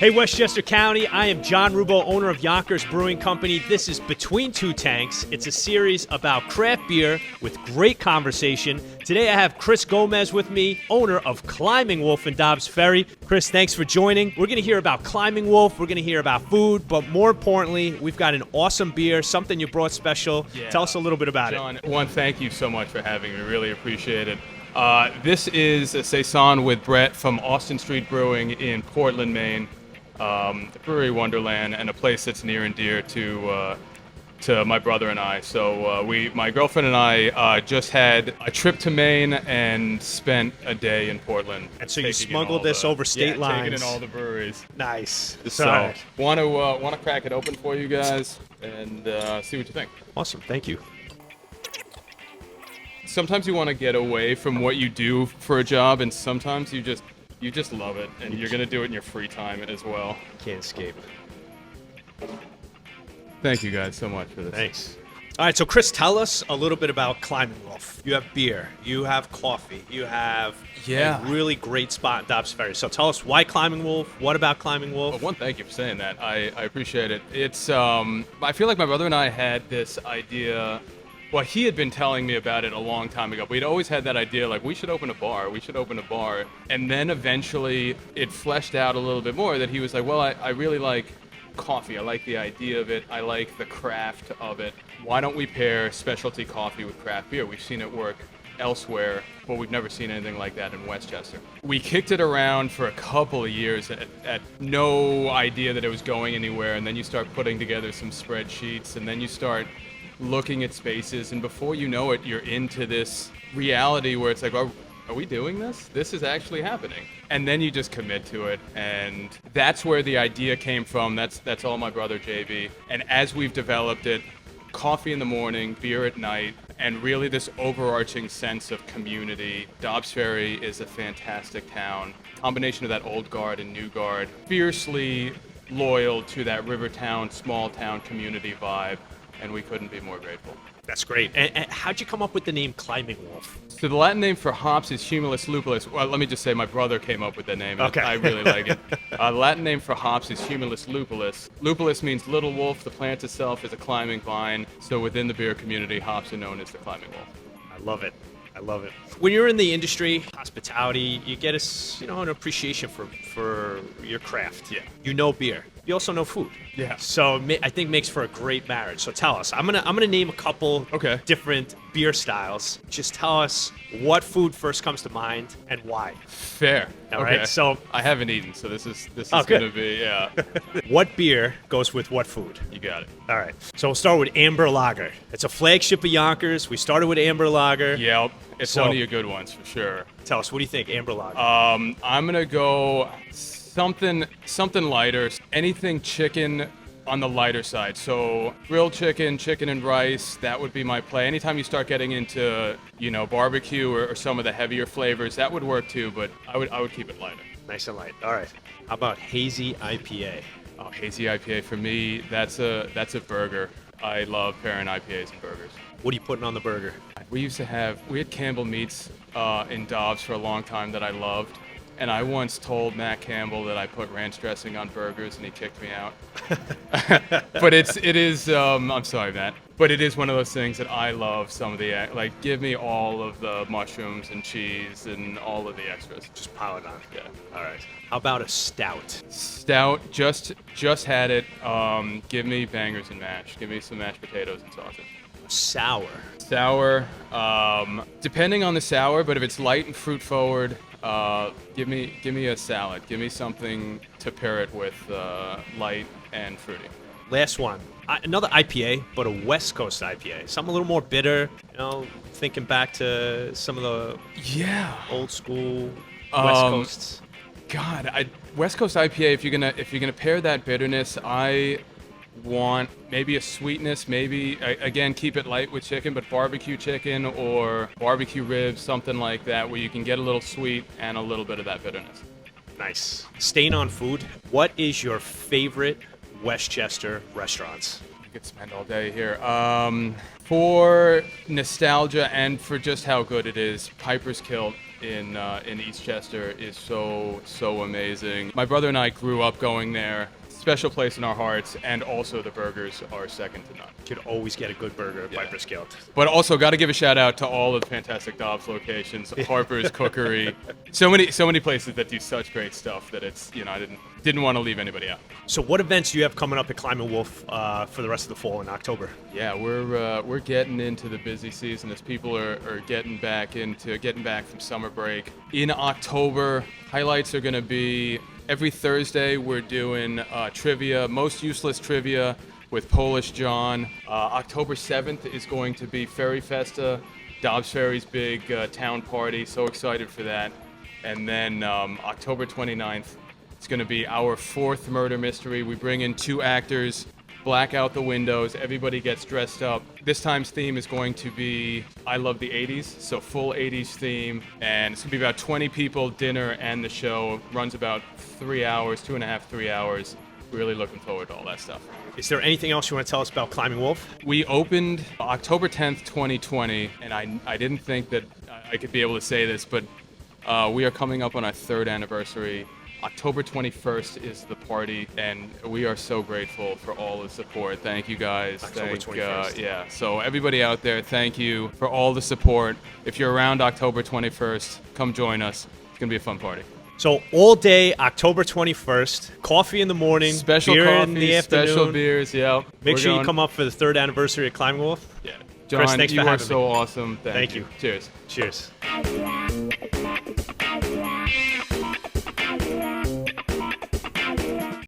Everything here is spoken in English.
Hey, Westchester County, I am John Rubo, owner of Yonkers Brewing Company. This is Between Two Tanks. It's a series about craft beer with great conversation. Today I have Chris Gomez with me, owner of Climbing Wolf in Dobbs Ferry. Chris, thanks for joining. We're going to hear about Climbing Wolf, we're going to hear about food, but more importantly, we've got an awesome beer, something you brought special. Yeah. Tell us a little bit about John, it. one, thank you so much for having me. Really appreciate it. This is a Saison with Brett from Austin Street Brewing in Portland, Maine. Brewery Wonderland, and a place that's near and dear to my brother and I. So my girlfriend and I just had a trip to Maine and spent a day in Portland. And so you smuggled this over state lines. Taking in all the breweries. Nice. So Right. want to crack it open for you guys and see what you think. Awesome. Thank you. Sometimes you want to get away from what you do for a job, and sometimes you just love it, and you're gonna do it in your free time as well. Can't escape. Thank you guys so much for this. Thanks. All right, so Chris, tell us a little bit about Climbing Wolf. You have beer, you have coffee, you have a really great spot in Dobbs Ferry. So tell us why Climbing Wolf, what about Climbing Wolf? Well, one, thank you for saying that. I appreciate it. It's I feel like my brother and I had this idea. Well, he had been telling me about it a long time ago. We'd always had that idea, like, we should open a bar. And then eventually it fleshed out a little bit more that he was like, well, I really like coffee. I like the idea of it. I like the craft of it. Why don't we pair specialty coffee with craft beer? We've seen it work elsewhere, but we've never seen anything like that in Westchester. We kicked it around for a couple of years at no idea that it was going anywhere. And then you start putting together some spreadsheets, and then you start looking at spaces, and before you know it, you're into this reality where it's like, are we doing this? This is actually happening. And then you just commit to it, and that's where the idea came from. That's all my brother JB. And as we've developed it, coffee in the morning, beer at night, and really this overarching sense of community. Dobbs Ferry is a fantastic town. Combination of that old guard and new guard, fiercely loyal to that rivertown, small town community vibe. And we couldn't be more grateful. That's great. And how'd you come up with the name Climbing Wolf? So the Latin name for hops is Humulus lupulus. Well, let me just say my brother came up with the name. Okay. I really like it. The Latin name for hops is Humulus lupulus. Lupulus means little wolf. The plant itself is a climbing vine. So within the beer community, hops are known as the Climbing Wolf. I love it. I love it. When you're in the industry, hospitality, you get an appreciation for your craft. Yeah. You know beer. You also know food. Yeah. So I think makes for a great marriage. So tell us. I'm gonna name a couple different beer styles. Just tell us what food first comes to mind and why. Fair. All right. So I haven't eaten, so this is good. gonna be What beer goes with what food? You got it. All right. So we'll start with Amber Lager. It's a flagship of Yonkers. We started with Amber Lager. Yep. It's one of your good ones for sure. Tell us, what do you think, Amber Lager? I'm gonna go something lighter. Anything chicken on the lighter side. So grilled chicken and rice. That would be my play. Anytime you start getting into barbecue or some of the heavier flavors, that would work too. But I would keep it lighter. Nice and light. All right. How about hazy IPA? Oh, hazy IPA for me. That's a burger. I love pairing IPAs and burgers. What are you putting on the burger? We had Campbell Meats in Dobbs for a long time that I loved. And I once told Matt Campbell that I put ranch dressing on burgers, and he kicked me out. But it is. I'm sorry, Matt. But it is one of those things that I love. Some of the give me all of the mushrooms and cheese and all of the extras. Just pile it on. Yeah. All right. How about a stout? Stout. Just had it. Give me bangers and mash. Give me some mashed potatoes and sausage. Sour. Depending on the sour, but if it's light and fruit forward. Give me a salad. Give me something to pair it with, light and fruity. Last one. Another IPA, but a West Coast IPA. Something a little more bitter. Thinking back to some of the old school West Coasts. God, West Coast IPA. If you're gonna pair that bitterness, I want maybe a sweetness, maybe again keep it light with chicken, but barbecue chicken or barbecue ribs, something like that, where you can get a little sweet and a little bit of that bitterness. Nice. Staying on food, what is your favorite Westchester restaurants? You could spend all day here. For nostalgia and for just how good it is, Piper's Kilt in Eastchester is so amazing. My brother and I grew up going there. Special place in our hearts, and also the burgers are second to none. Could always get a good burger at Piper's Guild. But also got to give a shout out to all of the fantastic Dobbs locations, Harper's Cookery, so many places that do such great stuff that it's, I didn't want to leave anybody out. So what events do you have coming up at Climbing Wolf for the rest of the fall in October? Yeah, we're getting into the busy season as people are getting back from summer break. In October, highlights are going to be every Thursday we're doing trivia, most useless trivia with Polish John. October 7th is going to be Ferry Festa, Dobbs Ferry's big town party. So excited for that. And then October 29th, it's going to be our 4th murder mystery. We bring in 2 actors, black out the windows, everybody gets dressed up. This time's theme is going to be I love the 80s, so full 80s theme. And it's going to be about 20 people, dinner and the show. Runs about 3 hours, 2.5, 3 hours. Really looking forward to all that stuff. Is there anything else you want to tell us about Climbing Wolf? We opened October 10th, 2020, and I didn't think that I could be able to say this, but we are coming up on our 3rd anniversary. October 21st is the party, and we are so grateful for all the support. Thank you guys. October 21st. So everybody out there, thank you for all the support. If you're around October 21st, come join us. It's going to be a fun party. So all day, October 21st, coffee in the morning, Special beer coffee, in the afternoon. special beers, yeah. Make sure you come up for the 3rd anniversary at Climbing Wolf. Yeah. Chris, John, thanks you for are having so me. awesome. Thank you. Cheers. Cheers.